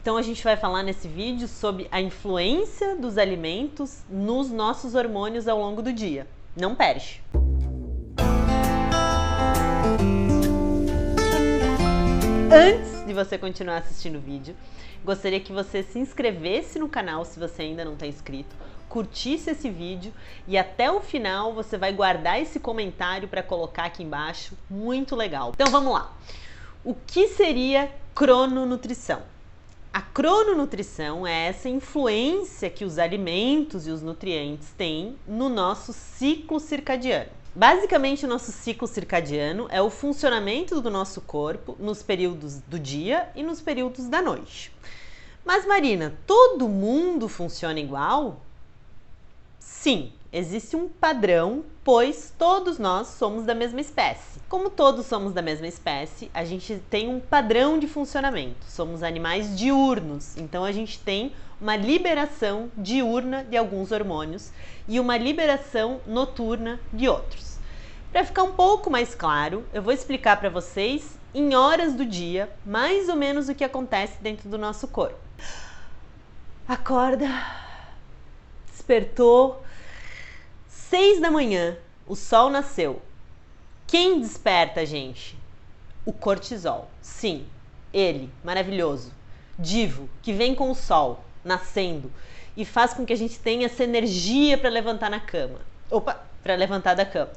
Então a gente vai falar nesse vídeo sobre a influência dos alimentos nos nossos hormônios ao longo do dia. Não perde! Antes de você continuar assistindo o vídeo, gostaria que você se inscrevesse no canal se você ainda não está inscrito, curtisse esse vídeo e até o final você vai guardar esse comentário para colocar aqui embaixo, muito legal. Então vamos lá. O que seria crononutrição? A crononutrição é essa influência que os alimentos e os nutrientes têm no nosso ciclo circadiano. Basicamente, o nosso ciclo circadiano é o funcionamento do nosso corpo nos períodos do dia e nos períodos da noite. Mas, Marina, todo mundo funciona igual? Sim, existe um padrão, pois todos nós somos da mesma espécie. Como todos somos da mesma espécie, a gente tem um padrão de funcionamento. Somos animais diurnos, então a gente tem uma liberação diurna de alguns hormônios e uma liberação noturna de outros. Para ficar um pouco mais claro, eu vou explicar para vocês em horas do dia, mais ou menos o que acontece dentro do nosso corpo. Acorda, despertou, 6 da manhã, o sol nasceu. Quem desperta a gente? O cortisol. Sim, ele, maravilhoso, divo, que vem com o sol, nascendo, e faz com que a gente tenha essa energia para levantar na cama. Para levantar da cama.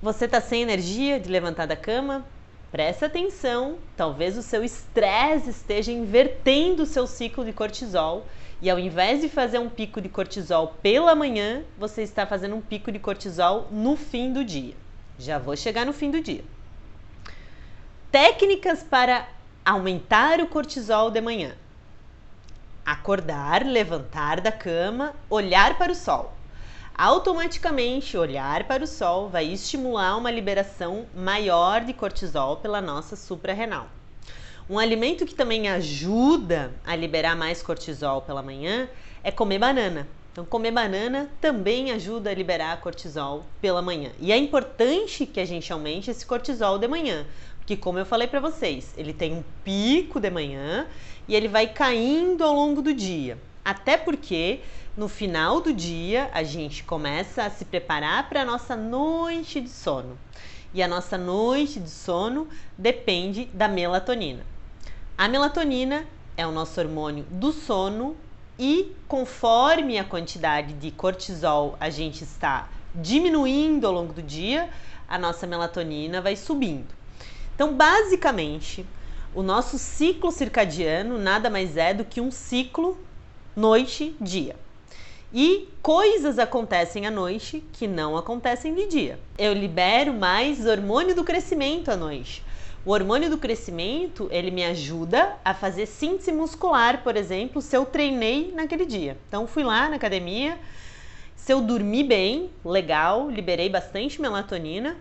Você tá sem energia de levantar da cama? Presta atenção, talvez o seu estresse esteja invertendo o seu ciclo de cortisol e ao invés de fazer um pico de cortisol pela manhã, você está fazendo um pico de cortisol no fim do dia. Já vou chegar no fim do dia. Técnicas para aumentar o cortisol de manhã. Acordar, levantar da cama, olhar para o sol. Automaticamente, olhar para o sol vai estimular uma liberação maior de cortisol pela nossa suprarrenal. Um alimento que também ajuda a liberar mais cortisol pela manhã é comer banana. Então, comer banana também ajuda a liberar cortisol pela manhã. E é importante que a gente aumente esse cortisol de manhã, porque como eu falei para vocês, ele tem um pico de manhã e ele vai caindo ao longo do dia. Até porque no final do dia a gente começa a se preparar para a nossa noite de sono. E a nossa noite de sono depende da melatonina. A melatonina é o nosso hormônio do sono e conforme a quantidade de cortisol a gente está diminuindo ao longo do dia, a nossa melatonina vai subindo. Então, basicamente, o nosso ciclo circadiano nada mais é do que um ciclo noite-dia. E coisas acontecem à noite que não acontecem de dia. Eu libero mais hormônio do crescimento à noite. O hormônio do crescimento, ele me ajuda a fazer síntese muscular, por exemplo, se eu treinei naquele dia. Então, fui lá na academia, se eu dormi bem, legal, liberei bastante melatonina,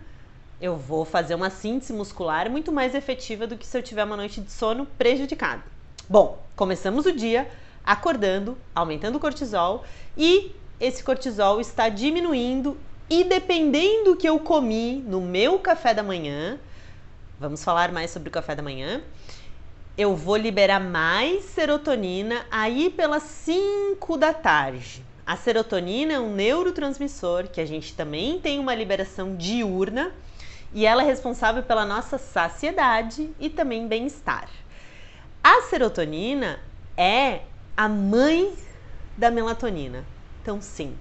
eu vou fazer uma síntese muscular muito mais efetiva do que se eu tiver uma noite de sono prejudicada. Bom, começamos o dia acordando, aumentando o cortisol e esse cortisol está diminuindo e dependendo do que eu comi no meu café da manhã, vamos falar mais sobre o café da manhã, eu vou liberar mais serotonina aí pelas 5 da tarde. A serotonina é um neurotransmissor que a gente também tem uma liberação diurna e ela é responsável pela nossa saciedade e também bem-estar. A serotonina é a mãe da melatonina. Então, sim,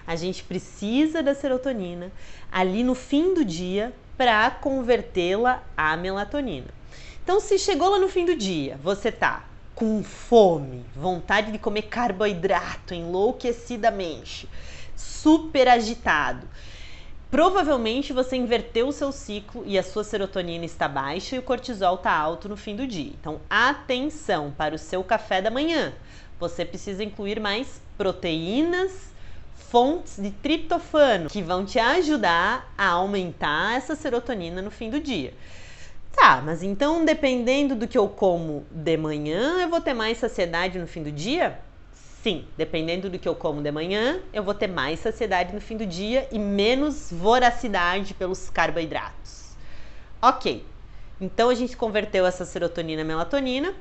a gente precisa da serotonina ali no fim do dia para convertê-la à melatonina. Então, se chegou lá no fim do dia, você tá com fome, vontade de comer carboidrato enlouquecidamente, super agitado, provavelmente você inverteu o seu ciclo e a sua serotonina está baixa e o cortisol está alto no fim do dia. Então, atenção para o seu café da manhã. Você precisa incluir mais proteínas, fontes de triptofano, que vão te ajudar a aumentar essa serotonina no fim do dia. Tá, mas então dependendo do que eu como de manhã, eu vou ter mais saciedade no fim do dia? Sim, dependendo do que eu como de manhã, eu vou ter mais saciedade no fim do dia e menos voracidade pelos carboidratos. Ok, então a gente converteu essa serotonina em melatonina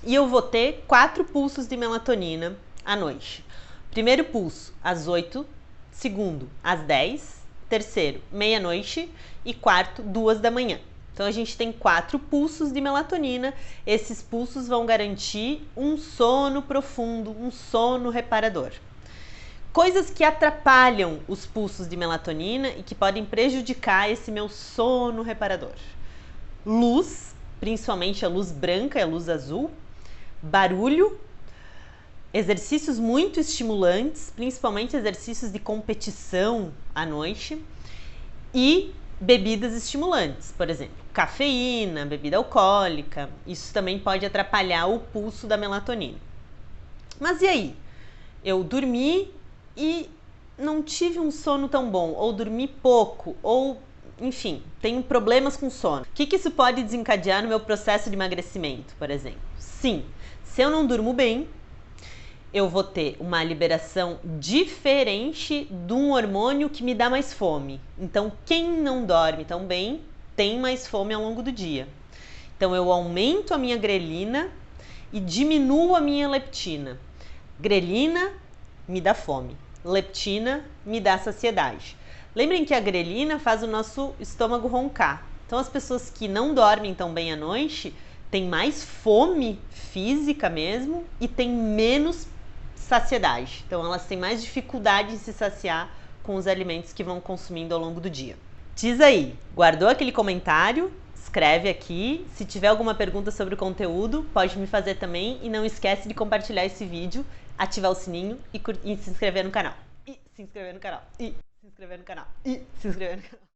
e eu vou ter 4 pulsos de melatonina à noite. Primeiro pulso, às 8, segundo, às 10, terceiro, meia-noite e quarto, 2 da manhã. Então a gente tem 4 pulsos de melatonina. Esses pulsos vão garantir um sono profundo, um sono reparador. Coisas que atrapalham os pulsos de melatonina e que podem prejudicar esse meu sono reparador. Luz, principalmente a luz branca e a luz azul. Barulho, exercícios muito estimulantes, principalmente exercícios de competição à noite, e bebidas estimulantes, por exemplo, cafeína, bebida alcoólica. Isso também pode atrapalhar o pulso da melatonina. Mas e aí? Eu dormi e não tive um sono tão bom, ou dormi pouco, ou enfim, tenho problemas com sono. O que isso pode desencadear no meu processo de emagrecimento, por exemplo? Sim, se eu não durmo bem, eu vou ter uma liberação diferente de um hormônio que me dá mais fome. Então, quem não dorme tão bem tem mais fome ao longo do dia. Então, eu aumento a minha grelina e diminuo a minha leptina. Grelina me dá fome, leptina me dá saciedade. Lembrem que a grelina faz o nosso estômago roncar. Então, as pessoas que não dormem tão bem à noite têm mais fome física mesmo e têm menos saciedade. Então, elas têm mais dificuldade em se saciar com os alimentos que vão consumindo ao longo do dia. Diz aí, guardou aquele comentário? Escreve aqui. Se tiver alguma pergunta sobre o conteúdo, pode me fazer também. E não esquece de compartilhar esse vídeo, ativar o sininho e se inscrever no canal. E se inscrever no canal. E se inscrever no canal. E se inscrever no canal.